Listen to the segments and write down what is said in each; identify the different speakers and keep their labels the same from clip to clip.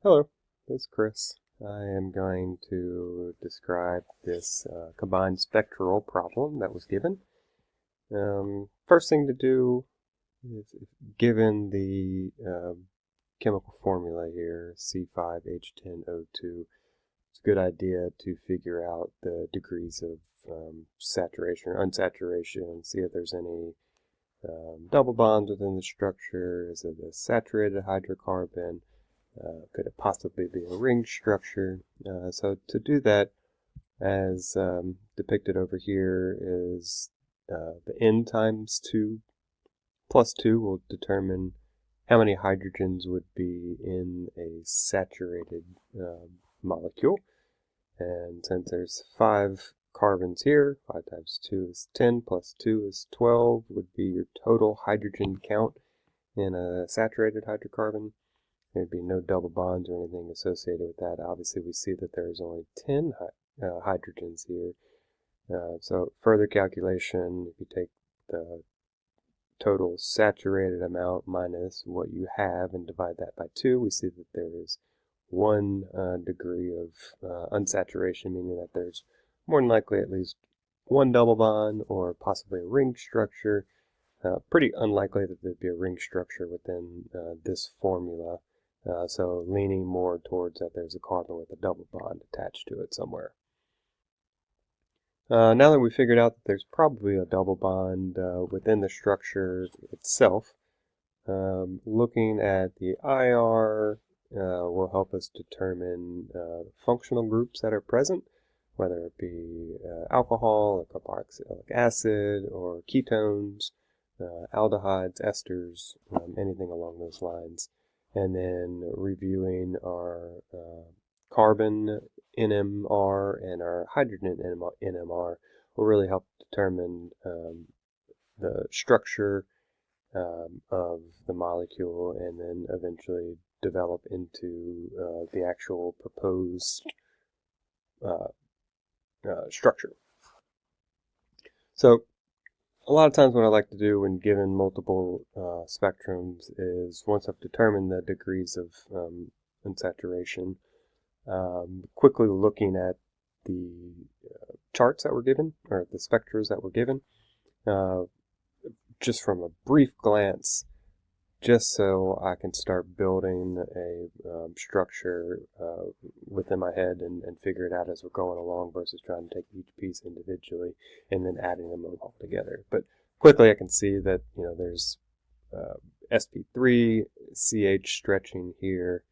Speaker 1: Hello, this is Chris. I am going to describe this combined spectral problem that was given. First thing to do is, given the chemical formula here, C5H10O2, it's a good idea to figure out the degrees of saturation or unsaturation, see if there's any double bonds within the structure. Is it a saturated hydrocarbon? Could it possibly be a ring structure? So to do that, as depicted over here, is the n times 2 plus 2 will determine how many hydrogens would be in a saturated molecule. And since there's 5 carbons here, 5 times 2 is 10, plus 2 is 12, would be your total hydrogen count in a saturated hydrocarbon. There'd be no double bonds or anything associated with that. Obviously, we see that there's only 10 hydrogens here. So further calculation, if you take the total saturated amount minus what you have and divide that by 2, we see that there is 1 degree of unsaturation, meaning that there's more than likely at least 1 double bond or possibly a ring structure. Pretty unlikely that there'd be a ring structure within this formula. So leaning more towards that there's a carbon with a double bond attached to it somewhere. Now that we figured out that there's probably a double bond within the structure itself, looking at the IR will help us determine functional groups that are present, whether it be alcohol, or carboxylic acid, or ketones, aldehydes, esters, anything along those lines. And then reviewing our carbon NMR and our hydrogen NMR will really help determine the structure of the molecule and then eventually develop into the actual proposed structure. So a lot of times what I like to do when given multiple spectrums is, once I've determined the degrees of unsaturation, quickly looking at the charts that were given, or the spectras that were given, just from a brief glance, just so I can start building a structure within my head and figure it out as we're going along, versus trying to take each piece individually and then adding them all together. But quickly I can see that there's sp3 CH stretching here.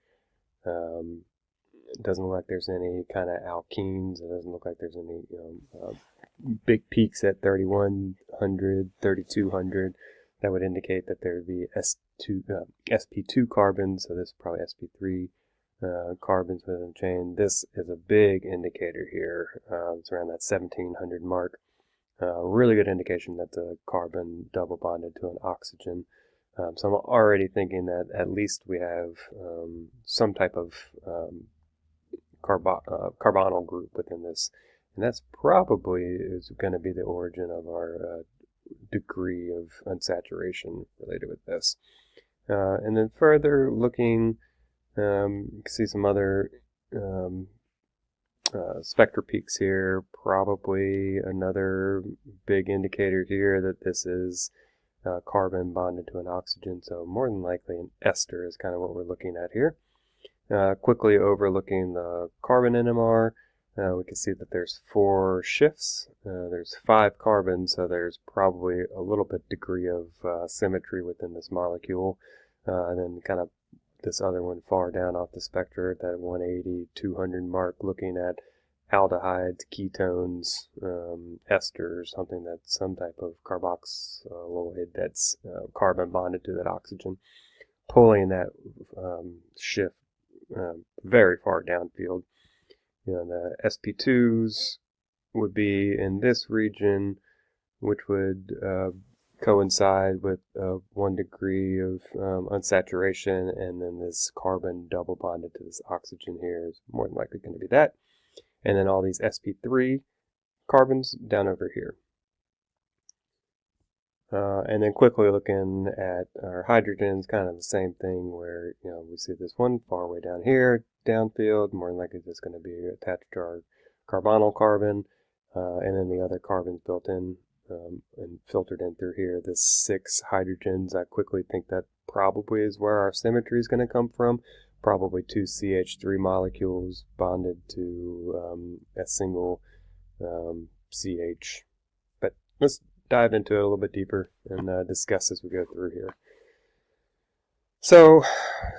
Speaker 1: It doesn't look like there's any kind of alkenes. It doesn't look like there's any big peaks at 3100, 3200. That would indicate that there would be sp2 carbons, so this is probably sp3 carbons within the chain. This is a big indicator here. It's around that 1700 mark. Really good indication that the carbon double bonded to an oxygen. So I'm already thinking that at least we have some type of carbonyl group within this, and that's probably is going to be the origin of our degree of unsaturation related with this. And then further looking, you can see some other spectral peaks here. Probably another big indicator here that this is carbon bonded to an oxygen, so more than likely an ester is kind of what we're looking at here. Quickly overlooking the carbon NMR, we can see that there's 4 shifts. There's 5 carbons, so there's probably a little bit degree of symmetry within this molecule. And then kind of this other one far down off the spectra at that 180, 200 mark, looking at aldehydes, ketones, esters, something that's some type of carboxyloid that's carbon bonded to that oxygen, pulling that shift very far downfield. The sp2s would be in this region, which would coincide with 1 degree of unsaturation, and then this carbon double bonded to this oxygen here is more than likely going to be that. And then all these sp3 carbons down over here. And then quickly looking at our hydrogens, kind of the same thing where, we see this one far away down here, downfield, more than likely it's going to be attached to our carbonyl carbon, and then the other carbons built in and filtered in through here. This 6 hydrogens, I quickly think that probably is where our symmetry is going to come from. Probably 2 CH3 molecules bonded to a single CH. But let's dive into it a little bit deeper and discuss as we go through here. So,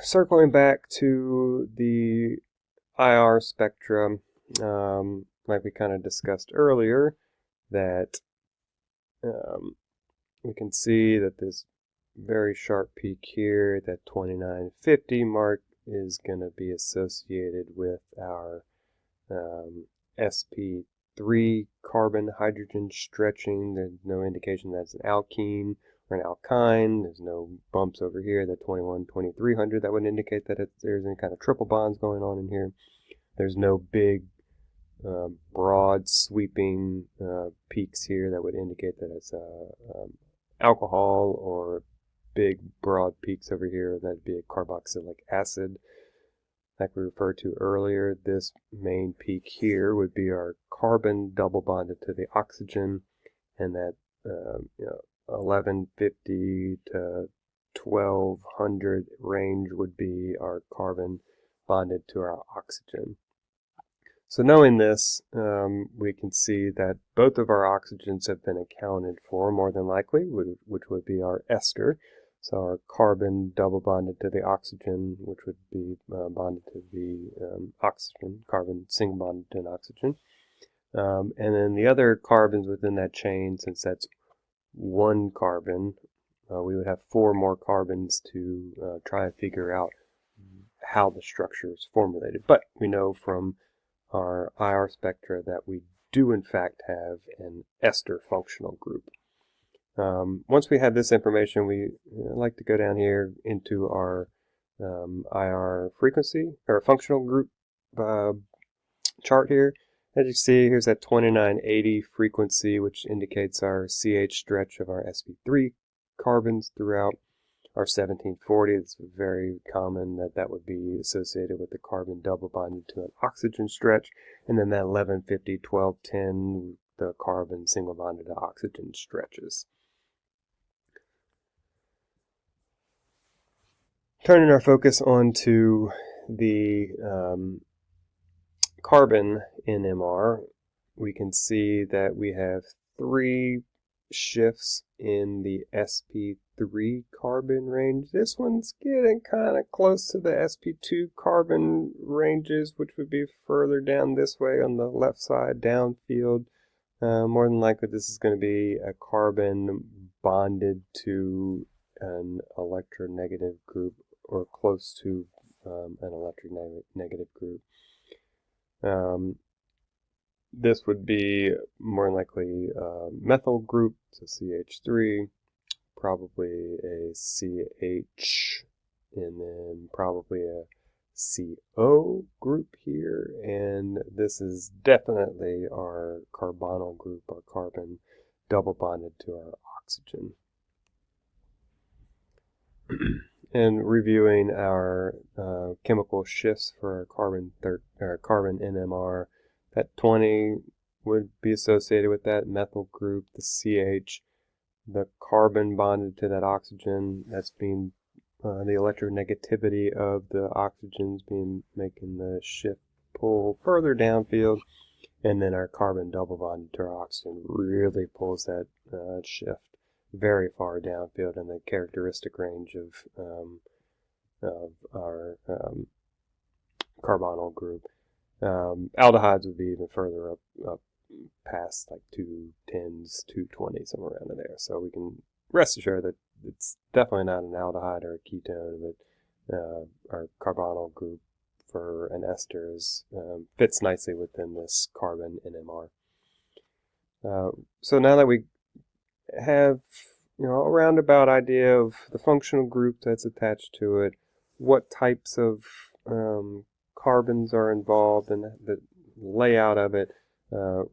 Speaker 1: circling back to the IR spectrum, like we kind of discussed earlier, that we can see that this very sharp peak here, that 2950 mark, is going to be associated with our sp3 carbon hydrogen stretching. There's no indication that's an alkene or an alkyne. There's no bumps over here, that 2300 that would indicate that there's any kind of triple bonds going on in here. There's no big broad sweeping peaks here that would indicate that it's alcohol, or big broad peaks over here that'd be a carboxylic acid. Like we referred to earlier, this main peak here would be our carbon double bonded to the oxygen, and that 1150 to 1200 range would be our carbon bonded to our oxygen. So knowing this, we can see that both of our oxygens have been accounted for, more than likely, which would be our ester. So our carbon double bonded to the oxygen, which would be bonded to the oxygen, carbon single bonded to an oxygen. And then the other carbons within that chain, since that's one carbon, we would have 4 more carbons to try and figure out how the structure is formulated. But we know from our IR spectra that we do in fact have an ester functional group. Once we have this information, we like to go down here into our IR frequency or functional group chart here. As you see, here's that 2980 frequency, which indicates our CH stretch of our sp3 carbons throughout. Our 1740, it's very common that would be associated with the carbon double bonded to an oxygen stretch, and then that 1150, 1210, the carbon single bonded to oxygen stretches. Turning our focus onto the carbon NMR, we can see that we have 3 shifts in the sp3 carbon range. This one's getting kind of close to the sp2 carbon ranges, which would be further down this way on the left side, downfield. More than likely this is going to be a carbon bonded to an electronegative group, or close to an electronegative group. This would be more than likely a methyl group, so CH3, probably a CH, and then probably a CO group here, and this is definitely our carbonyl group, our carbon double bonded to our oxygen. And reviewing our chemical shifts for our carbon NMR, that 20 would be associated with that methyl group, the CH, the carbon bonded to that oxygen, that's being the electronegativity of the oxygens making the shift pull further downfield, and then our carbon double bonded to our oxygen really pulls that shift very far downfield in the characteristic range of our carbonyl group. Aldehydes would be even further up past like 210s, 220, somewhere around there. So we can rest assured that it's definitely not an aldehyde or a ketone, but our carbonyl group for an ester fits nicely within this carbon NMR. So now that we have a roundabout idea of the functional group that's attached to it, what types of carbons are involved, and the layout of it,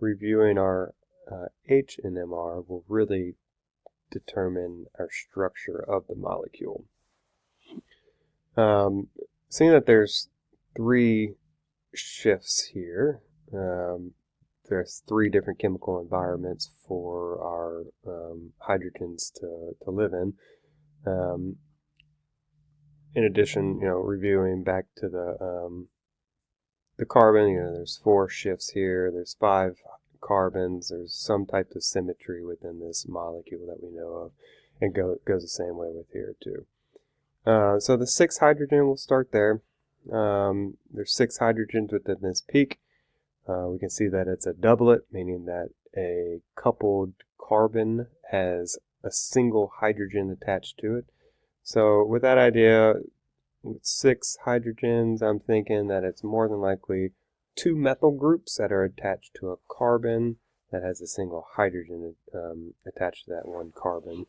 Speaker 1: reviewing our HNMR will really determine our structure of the molecule. Seeing that there's 3 shifts here, there's 3 different chemical environments for our hydrogens to live in. In addition, reviewing back to the carbon, there's 4 shifts here, there's 5 carbons, there's some type of symmetry within this molecule that we know of, and goes the same way with here too. So the 6 hydrogen, we'll start there. There's 6 hydrogens within this peak. We can see that it's a doublet, meaning that a coupled carbon has a single hydrogen attached to it. So with that idea, with 6 hydrogens, I'm thinking that it's more than likely 2 methyl groups that are attached to a carbon that has a single hydrogen attached to that one carbon.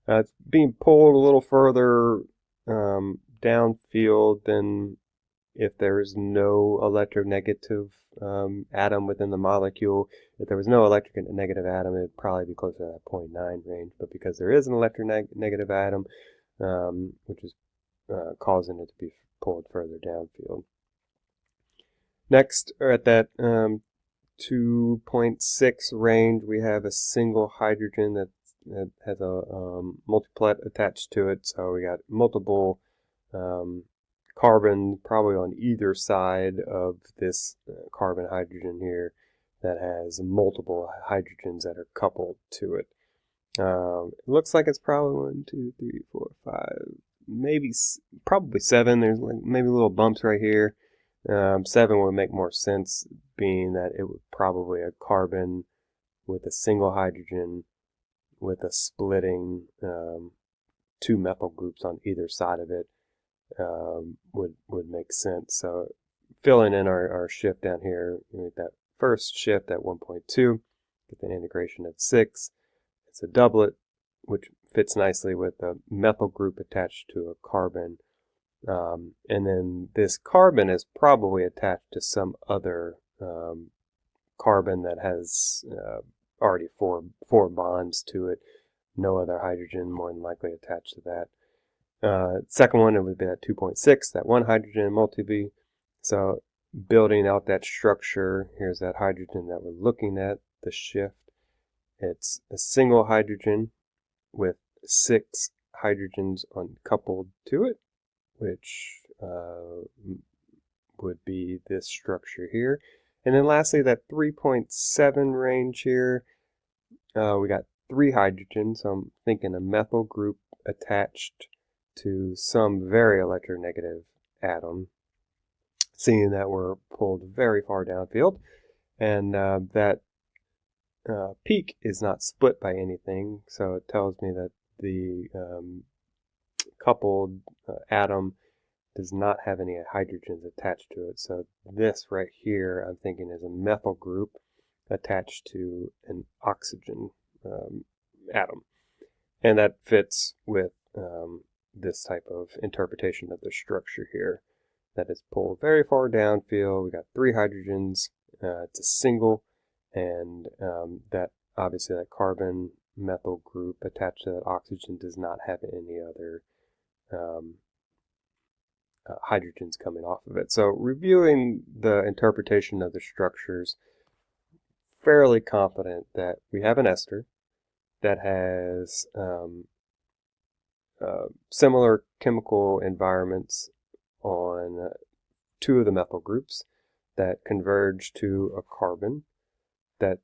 Speaker 1: It's being pulled a little further downfield than if there is no electronegative atom within the molecule. If there was no electronegative atom, it would probably be closer to that 0.9 range. But because there is an electronegative atom, which is causing it to be pulled further downfield. Next, at that 2.6 range, we have a single hydrogen that has a multiplet attached to it. So we got multiple carbon probably on either side of this carbon hydrogen here that has multiple hydrogens that are coupled to it. It looks like it's probably 1, 2, 3, 4, 5, probably 7. There's maybe little bumps right here. 7 would make more sense, being that it would probably a carbon with a single hydrogen with a splitting 2 methyl groups on either side of it would make sense. So filling in our shift down here, with that first shift at 1.2, get the integration at 6. It's a doublet, which fits nicely with a methyl group attached to a carbon. And then this carbon is probably attached to some other carbon that has already four bonds to it. No other hydrogen more than likely attached to that. Second one, it would be at 2.6, that one hydrogen multi-B. So building out that structure, here's that hydrogen that we're looking at, the shift. It's a single hydrogen with 6 hydrogens coupled to it, which would be this structure here. And then lastly, that 3.7 range here, we got 3 hydrogens. So I'm thinking a methyl group attached to some very electronegative atom, seeing that we're pulled very far downfield, and that peak is not split by anything, so it tells me that the coupled atom does not have any hydrogens attached to it. So this right here, I'm thinking, is a methyl group attached to an oxygen atom, and that fits with this type of interpretation of the structure here. That is pulled very far downfield. We got 3 hydrogens. It's a single, and that obviously that carbon methyl group attached to that oxygen does not have any other hydrogens coming off of it. So reviewing the interpretation of the structures, fairly confident that we have an ester that has similar chemical environments on 2 of the methyl groups that converge to a carbon. That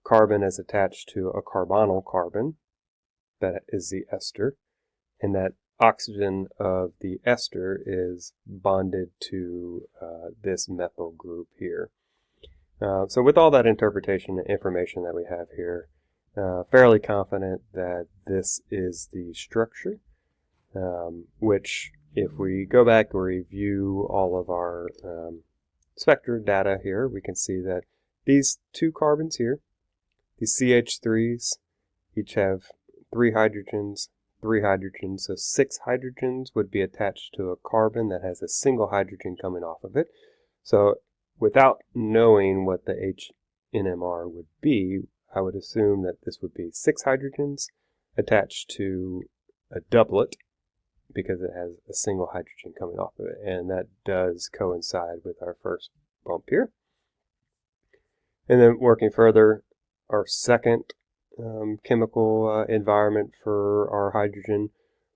Speaker 1: carbon is attached to a carbonyl carbon, that is the ester, and that oxygen of the ester is bonded to this methyl group here. So with all that interpretation and information that we have here, fairly confident that this is the structure, which if we go back and review all of our spectra data here, we can see that these 2 carbons here, these CH3s, each have 3 hydrogens, so 6 hydrogens would be attached to a carbon that has a single hydrogen coming off of it. So without knowing what the H NMR would be, I would assume that this would be 6 hydrogens attached to a doublet because it has a single hydrogen coming off of it, and that does coincide with our first bump here. And then working further, our second chemical environment for our hydrogen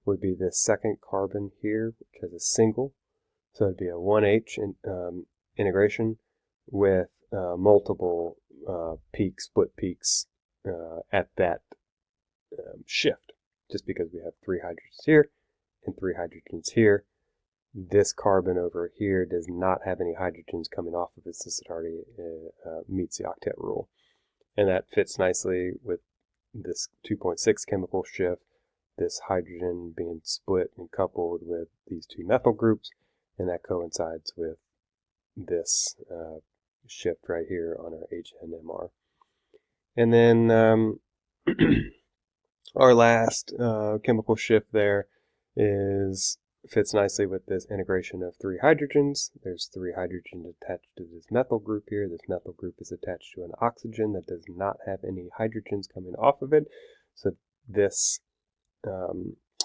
Speaker 1: would be the second carbon here, which has a single. So it'd be a 1H integration with multiple split peaks at that shift. Just because we have 3 hydrogens here and 3 hydrogens here, this carbon over here does not have any hydrogens coming off of it since it already meets the octet rule. And that fits nicely with this 2.6 chemical shift, this hydrogen being split and coupled with these 2 methyl groups, and that coincides with this shift right here on our NMR. And then our last chemical shift there fits nicely with this integration of 3 hydrogens. There's 3 hydrogens attached to this methyl group here. This methyl group is attached to an oxygen that does not have any hydrogens coming off of it. So this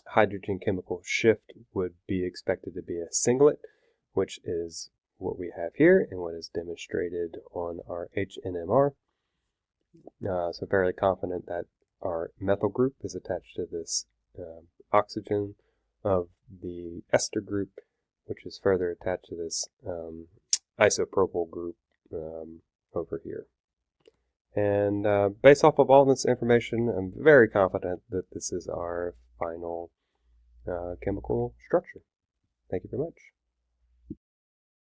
Speaker 1: hydrogen chemical shift would be expected to be a singlet, which is what we have here and what is demonstrated on our NMR. So fairly confident that our methyl group is attached to this oxygen of the ester group, which is further attached to this isopropyl group over here. And based off of all this information, I'm very confident that this is our final chemical structure. Thank you very much.